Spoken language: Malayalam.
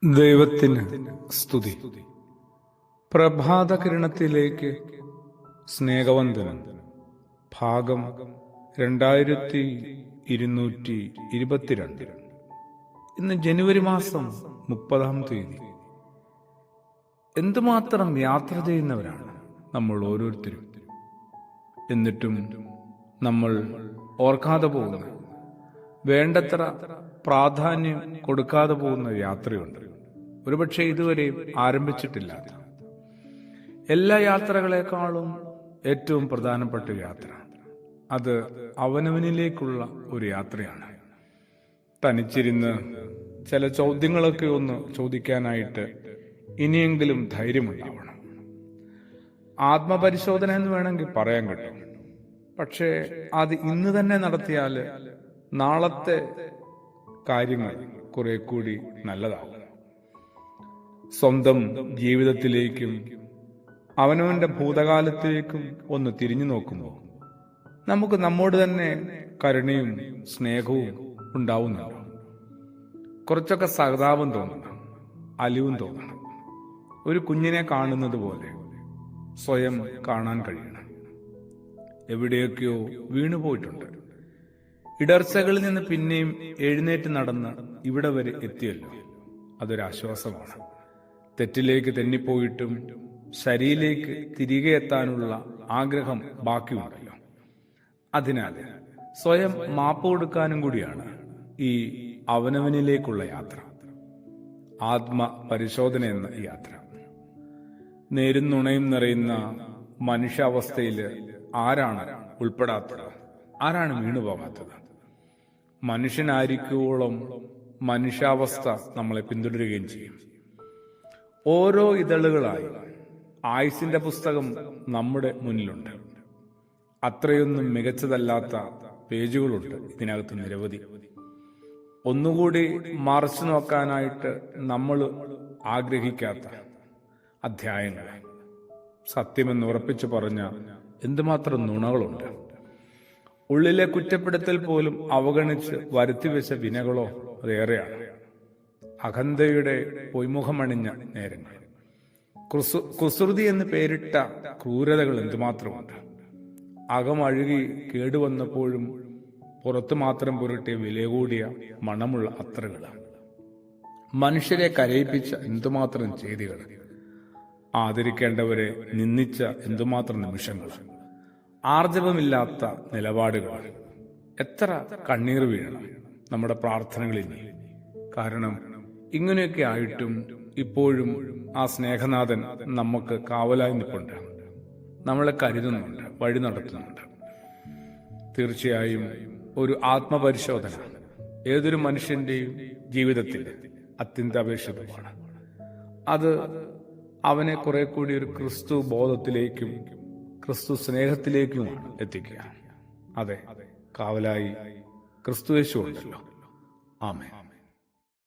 ദൈവത്തിന് സ്തുതി. പ്രഭാതകിരണത്തിലേക്ക് സ്നേഹവന്ദനം. ഭാഗം 2222. ഇന്ന് ജനുവരി മാസം 30 എന്തുമാത്രം യാത്ര ചെയ്യുന്നവരാണ് നമ്മൾ ഓരോരുത്തരും. എന്നിട്ടും നമ്മൾ ഓർക്കാതെ പോകുന്ന, വേണ്ടത്ര പ്രാധാന്യം കൊടുക്കാതെ പോകുന്ന യാത്രയുണ്ട്. ഒരുപക്ഷെ ഇതുവരെ ആരംഭിച്ചിട്ടില്ല. എല്ലാ യാത്രകളെക്കാളും ഏറ്റവും പ്രധാനപ്പെട്ട യാത്ര അത് അവനവനിലേക്കുള്ള ഒരു യാത്രയാണ്. തനിച്ചിരുന്ന് ചില ചോദ്യങ്ങളൊക്കെ ഒന്ന് ചോദിക്കാനായിട്ട് ഇനിയെങ്കിലും ധൈര്യമുണ്ടാവണം. ആത്മപരിശോധന എന്ന് വേണമെങ്കിൽ പറയാൻ കിട്ടും. പക്ഷേ അത് ഇന്ന് തന്നെ നടത്തിയാൽ നാളത്തെ കാര്യങ്ങൾ കുറെ കൂടി നല്ലതാവും. സ്വന്തം ജീവിതത്തിലേക്കും അവനവന്റെ ഭൂതകാലത്തിലേക്കും ഒന്ന് തിരിഞ്ഞു നോക്കുമ്പോൾ നമുക്ക് നമ്മോട് തന്നെ കരുണയും സ്നേഹവും ഉണ്ടാവുന്നുണ്ട്. കുറച്ചൊക്കെ സഹതാപം തോന്നണം, അലിവും തോന്നണം. ഒരു കുഞ്ഞിനെ കാണുന്നത് പോലെ സ്വയം കാണാൻ കഴിയണം. എവിടെയൊക്കെയോ വീണുപോയിട്ടുണ്ട്. ഇടർച്ചകളിൽ നിന്ന് പിന്നെയും എഴുന്നേറ്റ് നടന്ന് ഇവിടെ വരെ എത്തിയല്ലോ. അതൊരാശ്വാസമാണ്. തെറ്റിലേക്ക് തെന്നിപ്പോയിട്ടും ശരിയിലേക്ക് തിരികെ എത്താനുള്ള ആഗ്രഹം ബാക്കിയുണ്ടല്ലോ. അതിനാൽ സ്വയം മാപ്പ് കൊടുക്കാനും കൂടിയാണ് ഈ അവനവനിലേക്കുള്ള യാത്ര, ആത്മപരിശോധന എന്ന യാത്ര. നേരും നുണയും നിറയുന്ന മനുഷ്യാവസ്ഥയിൽ ആരാണ് ഉൾപ്പെടാത്തത്? ആരാണ് വീണുപോകാത്തത്? മനുഷ്യനായിരിക്കുവോളം മനുഷ്യാവസ്ഥ നമ്മളെ പിന്തുടരുകയും ചെയ്യും. ഓരോ ഇതളുകളായി ആയുസിന്റെ പുസ്തകം നമ്മുടെ മുന്നിലുണ്ട്. അത്രയൊന്നും മികച്ചതല്ലാത്ത പേജുകളുണ്ട് ഇതിനകത്ത് നിരവധി. ഒന്നുകൂടി മറച്ചു നോക്കാനായിട്ട് നമ്മൾ ആഗ്രഹിക്കാത്ത അധ്യായങ്ങൾ. സത്യമെന്ന് ഉറപ്പിച്ചു പറഞ്ഞ എന്തുമാത്രം നുണകളുണ്ട്. ഉള്ളിലെ കുറ്റപ്പെടുത്തൽ പോലും അവഗണിച്ച് വരുത്തിവെച്ച വിനകളോ അതേറെയാണ്. അഹന്തയുടെ പൊയ്മുഖമണിഞ്ഞ നേരങ്ങൾ, കുസൃതി എന്ന് പേരിട്ട ക്രൂരതകൾ എന്തുമാത്രമുണ്ട്. അകമഴുകി കേടുവന്നപ്പോഴും പുറത്തു മാത്രം പുരട്ടിയ വില കൂടിയ മണമുള്ള അത്രകൾ, മനുഷ്യരെ കരയിപ്പിച്ച എന്തുമാത്രം ചെയ്തികൾ, ആദരിക്കേണ്ടവരെ നിന്ദിച്ച എന്തുമാത്രം നിമിഷങ്ങൾ, ആർജവമില്ലാത്ത നിലപാടുകൾ. എത്ര കണ്ണീർ വീഴണം നമ്മുടെ പ്രാർത്ഥനകളിൽ. കാരണം ഇങ്ങനെയൊക്കെ ആയിട്ടും ഇപ്പോഴും ആ സ്നേഹനാഥൻ നമുക്ക് കാവലായി നിൽപ്പുണ്ട്, നമ്മളെ കരുതുന്നുണ്ട്, വഴി നടത്തുന്നുണ്ട്. തീർച്ചയായും ഒരു ആത്മപരിശോധന ഏതൊരു മനുഷ്യന്റെയും ജീവിതത്തിൽ അത്യന്താപേക്ഷിതമാണ്. അത് അവനെ കുറെ കൂടി ഒരു ക്രിസ്തു ബോധത്തിലേക്കും ക്രിസ്തു സ്നേഹത്തിലേക്കുമാണ് എത്തിക്കുക. അതെ, കാവലായി ക്രിസ്തുയേശു ഉണ്ടല്ലോ. ആമേൻ.